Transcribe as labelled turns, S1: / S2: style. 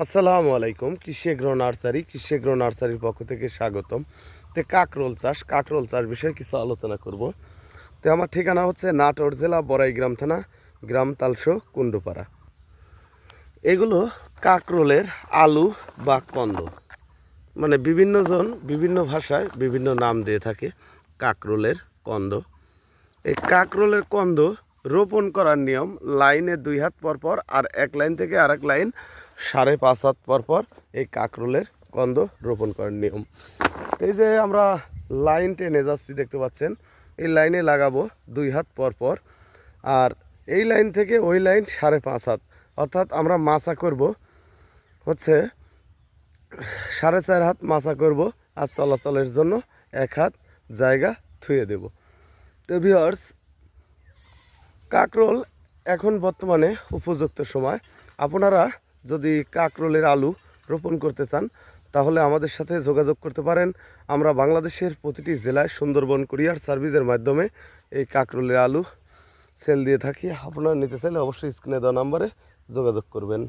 S1: আসসালামু আলাইকুম। কৃষি এগ্রো নার্সারির পক্ষ থেকে স্বাগতম। কাকরোল চাষ বিষয়ে কিছু আলোচনা করব। আমার ঠিকানা হচ্ছে নাটোর জেলা বড়াইগ্রাম থানা, গ্রাম তালসো কুণ্ডুপাড়া। এগুলো কাকরোলের আলু বা কন্দ, মানে বিভিন্ন জন বিভিন্ন ভাষায় বিভিন্ন নাম দিয়ে থাকে। কাকরোলের কন্দ, এই কাকরোলের কন্দ রোপণ করার নিয়ম লাইনে 2 হাত পরপর, আর এক লাইন থেকে আরেক লাইন 5.5 হাত পরপর এই কাকরোলের কন্দ রোপণ করার নিয়ম। এই যে আমরা লাইন টেনে যাচ্ছি, দেখতে পাচ্ছেন, এই লাইনে লাগাবো 2 হাত পরপর, আর এই লাইন থেকে ওই লাইন 5.5 হাত, অর্থাৎ আমরা মাচা করব হচ্ছে 4.5 হাত মাচা করব, আর চলাচলের জন্য 1 হাত জায়গা থুয়ে দেব। তো ভিউয়ার্স, কাকরোল এখন বর্তমানে উপযুক্ত সময়। আপনারা যদি কাকরোলের আলু রোপণ করতে চান তাহলে আমাদের সাথে যোগাযোগ করতে পারেন। আমরা বাংলাদেশের প্রতিটি জেলায় সুন্দরবন কুরিয়ার সার্ভিসের মাধ্যমে এই কাকরোলের আলু সেল দিয়ে থাকি। আপনারা নিতে চাইলে অবশ্যই স্ক্রিনে দেওয়া নাম্বারে যোগাযোগ করবেন।